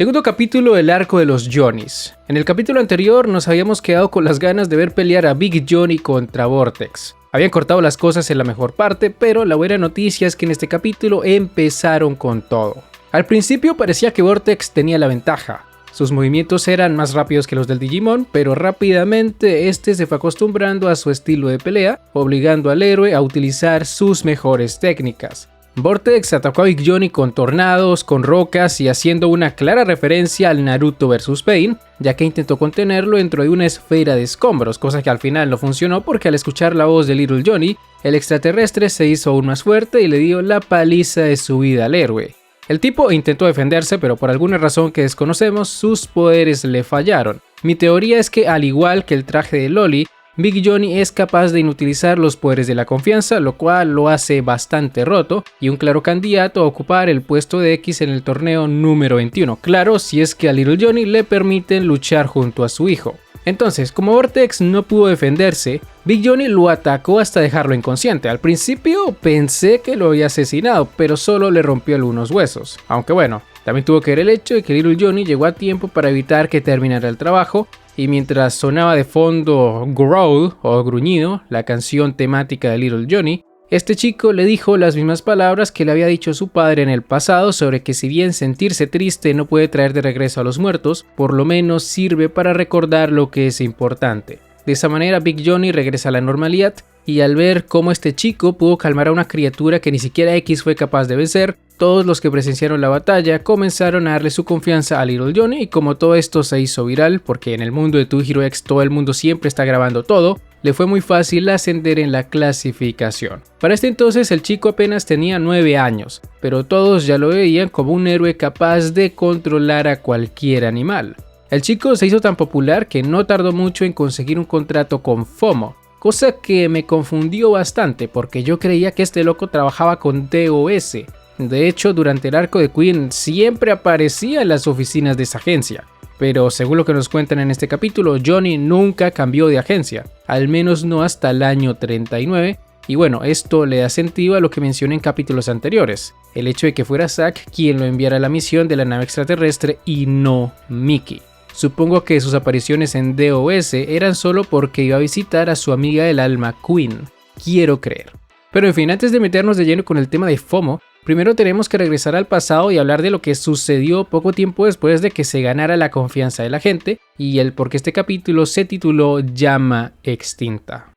Segundo capítulo del arco de los Johnnies. En el capítulo anterior nos habíamos quedado con las ganas de ver pelear a Big Johnny contra Vortex. Habían cortado las cosas en la mejor parte, pero la buena noticia es que en este capítulo empezaron con todo. Al principio parecía que Vortex tenía la ventaja. Sus movimientos eran más rápidos que los del Digimon, pero rápidamente este se fue acostumbrando a su estilo de pelea, obligando al héroe a utilizar sus mejores técnicas. Vortex atacó a Big Johnny con tornados, con rocas y haciendo una clara referencia al Naruto vs Pain, ya que intentó contenerlo dentro de una esfera de escombros, cosa que al final no funcionó porque al escuchar la voz de Little Johnny, el extraterrestre se hizo aún más fuerte y le dio la paliza de su vida al héroe. El tipo intentó defenderse, pero por alguna razón que desconocemos, sus poderes le fallaron. Mi teoría es que al igual que el traje de Loli, Big Johnny es capaz de inutilizar los poderes de la confianza, lo cual lo hace bastante roto y un claro candidato a ocupar el puesto de X en el torneo número 21. Claro, si es que a Little Johnny le permiten luchar junto a su hijo. Entonces, como Vortex no pudo defenderse, Big Johnny lo atacó hasta dejarlo inconsciente. Al principio pensé que lo había asesinado, pero solo le rompió algunos huesos. Aunque bueno, también tuvo que ver el hecho de que Little Johnny llegó a tiempo para evitar que terminara el trabajo, y mientras sonaba de fondo Growl o Gruñido, la canción temática de Little Johnny, este chico le dijo las mismas palabras que le había dicho su padre en el pasado sobre que si bien sentirse triste no puede traer de regreso a los muertos, por lo menos sirve para recordar lo que es importante. De esa manera Big Johnny regresa a la normalidad y al ver cómo este chico pudo calmar a una criatura que ni siquiera X fue capaz de vencer, todos los que presenciaron la batalla comenzaron a darle su confianza a Little Johnny y como todo esto se hizo viral, porque en el mundo de Two Hero X todo el mundo siempre está grabando todo, le fue muy fácil ascender en la clasificación. Para este entonces el chico apenas tenía 9 años, pero todos ya lo veían como un héroe capaz de controlar a cualquier animal. El chico se hizo tan popular que no tardó mucho en conseguir un contrato con FOMO, cosa que me confundió bastante porque yo creía que este loco trabajaba con DOS. De hecho, durante el arco de Queen siempre aparecía en las oficinas de esa agencia. Pero según lo que nos cuentan en este capítulo, Johnny nunca cambió de agencia, al menos no hasta el año 39. Y bueno, esto le da sentido a lo que mencioné en capítulos anteriores, el hecho de que fuera Zack quien lo enviara a la misión de la nave extraterrestre y no Mickey. Supongo que sus apariciones en DOS eran solo porque iba a visitar a su amiga del alma Queen. Quiero creer. Pero en fin, antes de meternos de lleno con el tema de FOMO, primero tenemos que regresar al pasado y hablar de lo que sucedió poco tiempo después de que se ganara la confianza de la gente y el por qué este capítulo se tituló Llama Extinta.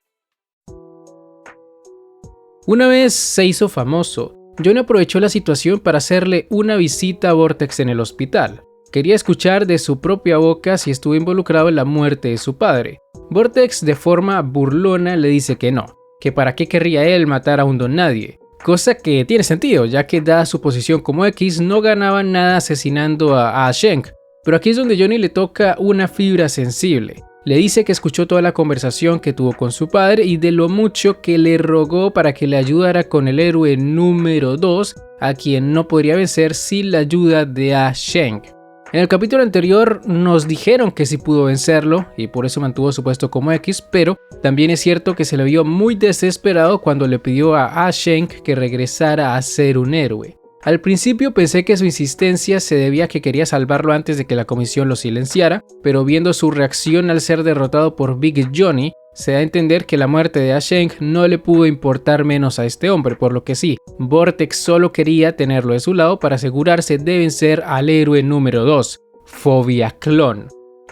Una vez se hizo famoso, Johnny aprovechó la situación para hacerle una visita a Vortex en el hospital. Quería escuchar de su propia boca si estuvo involucrado en la muerte de su padre. Vortex de forma burlona le dice que no, que para qué querría él matar a un don nadie. Cosa que tiene sentido, ya que dada su posición como X no ganaba nada asesinando a Shenk. Pero aquí es donde Johnny le toca una fibra sensible. Le dice que escuchó toda la conversación que tuvo con su padre y de lo mucho que le rogó para que le ayudara con el héroe número 2, a quien no podría vencer sin la ayuda de Shenk. En el capítulo anterior nos dijeron que sí pudo vencerlo y por eso mantuvo su puesto como X, pero también es cierto que se le vio muy desesperado cuando le pidió a Shenk que regresara a ser un héroe. Al principio pensé que su insistencia se debía a que quería salvarlo antes de que la comisión lo silenciara, pero viendo su reacción al ser derrotado por Big Johnny, se da a entender que la muerte de Shenk no le pudo importar menos a este hombre, por lo que sí, Vortex solo quería tenerlo de su lado para asegurarse de vencer al héroe número 2, Phobia Clone.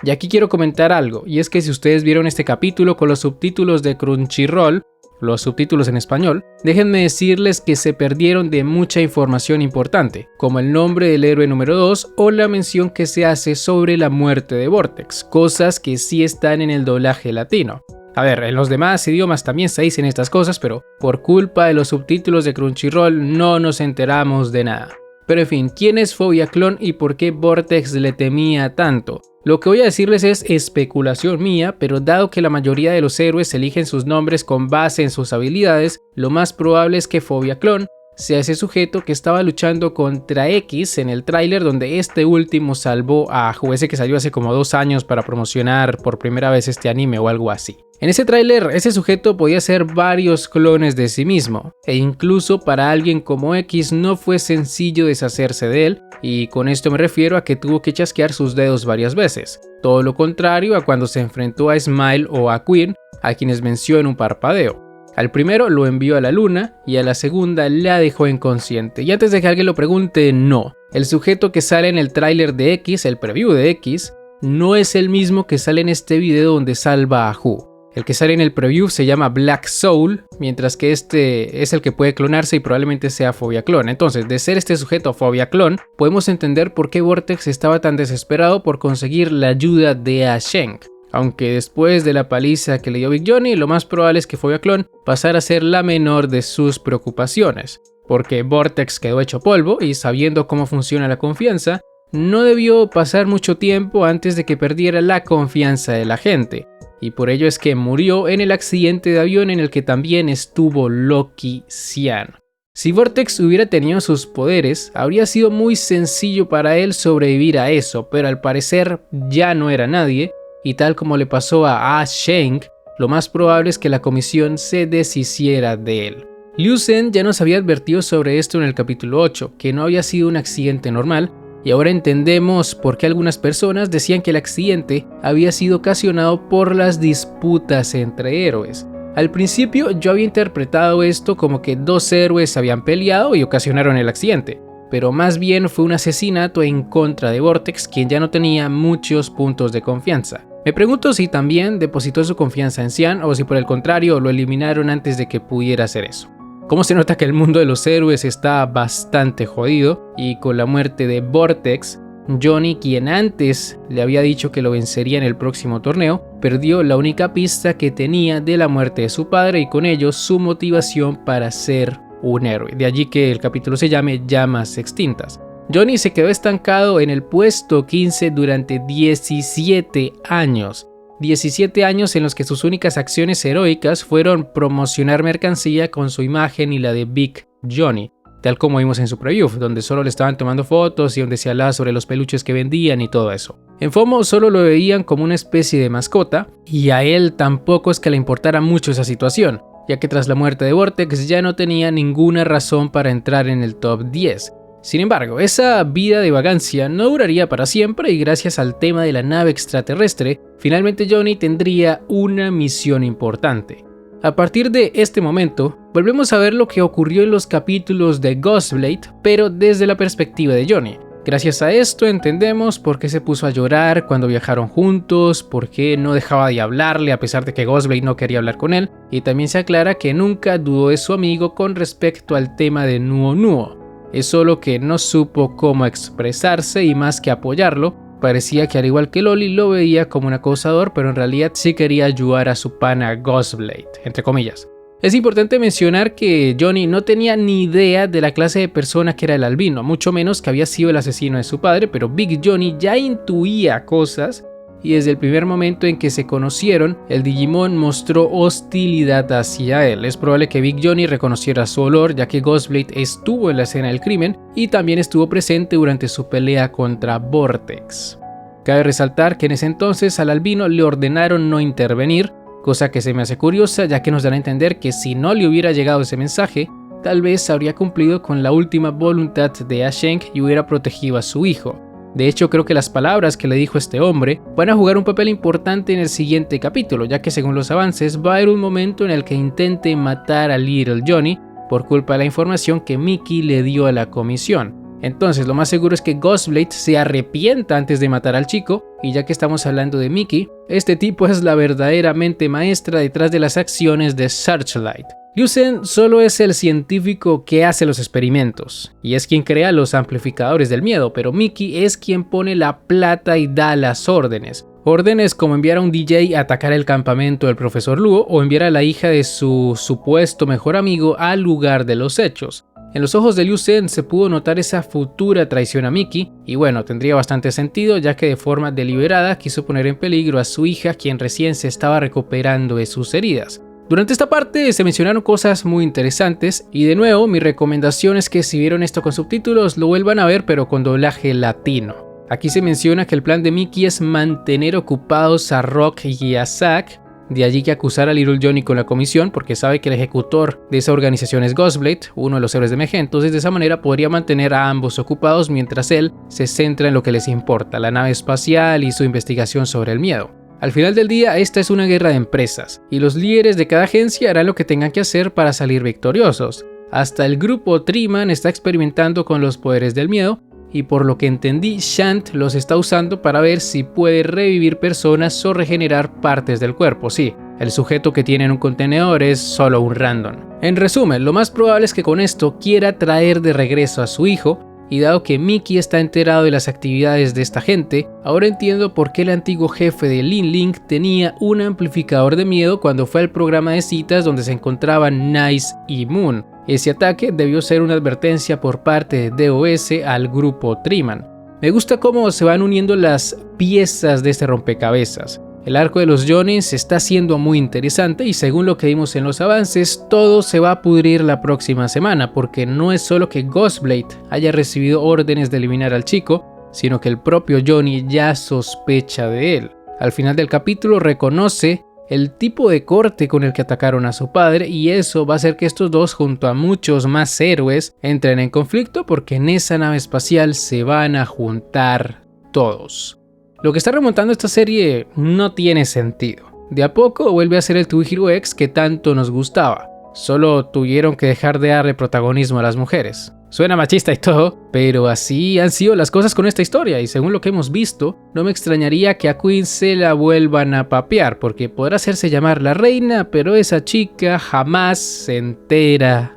Y aquí quiero comentar algo, y es que si ustedes vieron este capítulo con los subtítulos de Crunchyroll, los subtítulos en español, déjenme decirles que se perdieron de mucha información importante, como el nombre del héroe número 2 o la mención que se hace sobre la muerte de Vortex, cosas que sí están en el doblaje latino. A ver, en los demás idiomas también se dicen estas cosas, pero por culpa de los subtítulos de Crunchyroll no nos enteramos de nada. Pero en fin, ¿quién es Phobia Clone y por qué Vortex le temía tanto? Lo que voy a decirles es especulación mía, pero dado que la mayoría de los héroes eligen sus nombres con base en sus habilidades, lo más probable es que Phobia Clone sea ese sujeto que estaba luchando contra X en el tráiler donde este último salvó a Hu, ese que salió hace como 2 años para promocionar por primera vez este anime o algo así. En ese tráiler, ese sujeto podía ser varios clones de sí mismo, e incluso para alguien como X no fue sencillo deshacerse de él, y con esto me refiero a que tuvo que chasquear sus dedos varias veces. Todo lo contrario a cuando se enfrentó a Smile o a Queen, a quienes venció en un parpadeo. Al primero lo envió a la luna y a la segunda la dejó inconsciente. Y antes de que alguien lo pregunte, no. El sujeto que sale en el tráiler de X, el preview de X, no es el mismo que sale en este video donde salva a Hu. El que sale en el preview se llama Black Soul, mientras que este es el que puede clonarse y probablemente sea Fobia Clon. Entonces, de ser este sujeto Fobia Clon, podemos entender por qué Vortex estaba tan desesperado por conseguir la ayuda de Asheng. Aunque después de la paliza que le dio Big Johnny, lo más probable es que Fobia Clon pasara a ser la menor de sus preocupaciones, porque Vortex quedó hecho polvo y sabiendo cómo funciona la confianza, no debió pasar mucho tiempo antes de que perdiera la confianza de la gente, y por ello es que murió en el accidente de avión en el que también estuvo Loki Sian. Si Vortex hubiera tenido sus poderes, habría sido muy sencillo para él sobrevivir a eso, pero al parecer ya no era nadie, y tal como le pasó a Asheng, lo más probable es que la comisión se deshiciera de él. Liu Zen ya nos había advertido sobre esto en el capítulo 8, que no había sido un accidente normal, y ahora entendemos por qué algunas personas decían que el accidente había sido ocasionado por las disputas entre héroes. Al principio yo había interpretado esto como que 2 héroes habían peleado y ocasionaron el accidente, pero más bien fue un asesinato en contra de Vortex, quien ya no tenía muchos puntos de confianza. Me pregunto si también depositó su confianza en Xian o si por el contrario lo eliminaron antes de que pudiera hacer eso. Cómo se nota que el mundo de los héroes está bastante jodido, y con la muerte de Vortex, Johnny, quien antes le había dicho que lo vencería en el próximo torneo, perdió la única pista que tenía de la muerte de su padre y con ello su motivación para ser un héroe. De allí que el capítulo se llame Llamas Extintas. Johnny se quedó estancado en el puesto 15 durante 17 años. 17 años en los que sus únicas acciones heroicas fueron promocionar mercancía con su imagen y la de Big Johnny, tal como vimos en su preview, donde solo le estaban tomando fotos y donde se hablaba sobre los peluches que vendían y todo eso. En FOMO solo lo veían como una especie de mascota, y a él tampoco es que le importara mucho esa situación, ya que tras la muerte de Vortex ya no tenía ninguna razón para entrar en el top 10. Sin embargo, esa vida de vagancia no duraría para siempre y gracias al tema de la nave extraterrestre, finalmente Johnny tendría una misión importante. A partir de este momento, volvemos a ver lo que ocurrió en los capítulos de Ghostblade, pero desde la perspectiva de Johnny. Gracias a esto entendemos por qué se puso a llorar cuando viajaron juntos, por qué no dejaba de hablarle a pesar de que Ghostblade no quería hablar con él, y también se aclara que nunca dudó de su amigo con respecto al tema de Nuo Nuo. Es solo que no supo cómo expresarse y más que apoyarlo, parecía que al igual que Loli lo veía como un acosador, pero en realidad sí quería ayudar a su pana Ghostblade, entre comillas. Es importante mencionar que Johnny no tenía ni idea de la clase de persona que era el albino, mucho menos que había sido el asesino de su padre, pero Big Johnny ya intuía cosas y desde el primer momento en que se conocieron, el Digimon mostró hostilidad hacia él. Es probable que Big Johnny reconociera su olor, ya que Ghostblade estuvo en la escena del crimen y también estuvo presente durante su pelea contra Vortex. Cabe resaltar que en ese entonces al albino le ordenaron no intervenir, cosa que se me hace curiosa, ya que nos dan a entender que si no le hubiera llegado ese mensaje, tal vez habría cumplido con la última voluntad de Asheng y hubiera protegido a su hijo. De hecho, creo que las palabras que le dijo este hombre van a jugar un papel importante en el siguiente capítulo, ya que según los avances va a haber un momento en el que intente matar a Little Johnny por culpa de la información que Mickey le dio a la comisión. Entonces lo más seguro es que Ghostblade se arrepienta antes de matar al chico, y ya que estamos hablando de Mickey, este tipo es la verdadera mente maestra detrás de las acciones de Searchlight. Liu Zen solo es el científico que hace los experimentos, y es quien crea los amplificadores del miedo, pero Mickey es quien pone la plata y da las órdenes. Órdenes como enviar a un DJ a atacar el campamento del profesor Luo o enviar a la hija de su supuesto mejor amigo al lugar de los hechos. En los ojos de Liu Zen se pudo notar esa futura traición a Mickey, y bueno, tendría bastante sentido ya que de forma deliberada quiso poner en peligro a su hija, quien recién se estaba recuperando de sus heridas. Durante esta parte se mencionaron cosas muy interesantes y de nuevo mi recomendación es que si vieron esto con subtítulos lo vuelvan a ver pero con doblaje latino. Aquí se menciona que el plan de Mickey es mantener ocupados a Rock y a Zack, de allí que acusar a Little Johnny con la comisión porque sabe que el ejecutor de esa organización es Ghostblade, uno de los héroes de MG, entonces de esa manera podría mantener a ambos ocupados mientras él se centra en lo que les importa, la nave espacial y su investigación sobre el miedo. Al final del día, esta es una guerra de empresas, y los líderes de cada agencia harán lo que tengan que hacer para salir victoriosos. Hasta el grupo Triman está experimentando con los poderes del miedo, y por lo que entendí, Shant los está usando para ver si puede revivir personas o regenerar partes del cuerpo. Sí, el sujeto que tiene en un contenedor es solo un random. En resumen, lo más probable es que con esto quiera traer de regreso a su hijo, y dado que Mickey está enterado de las actividades de esta gente, ahora entiendo por qué el antiguo jefe de Lin Link tenía un amplificador de miedo cuando fue al programa de citas donde se encontraban Nice y Moon. Ese ataque debió ser una advertencia por parte de DOS al grupo Triman. Me gusta cómo se van uniendo las piezas de este rompecabezas. El arco de los Johnnies está siendo muy interesante y según lo que vimos en los avances, todo se va a pudrir la próxima semana porque no es solo que Ghostblade haya recibido órdenes de eliminar al chico, sino que el propio Johnny ya sospecha de él. Al final del capítulo reconoce el tipo de corte con el que atacaron a su padre y eso va a hacer que estos dos junto a muchos más héroes entren en conflicto porque en esa nave espacial se van a juntar todos. Lo que está remontando esta serie no tiene sentido. De a poco vuelve a ser el To Hero X que tanto nos gustaba. Solo tuvieron que dejar de darle protagonismo a las mujeres. Suena machista y todo, pero así han sido las cosas con esta historia y según lo que hemos visto, no me extrañaría que a Queen se la vuelvan a papear porque podrá hacerse llamar la reina, pero esa chica jamás se entera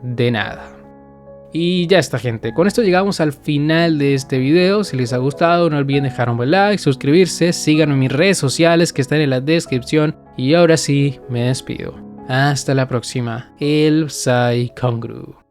de nada. Y ya está, gente, con esto llegamos al final de este video. Si les ha gustado no olviden dejar un buen like, suscribirse, síganme en mis redes sociales que están en la descripción y ahora sí me despido. Hasta la próxima, el Psy Congru.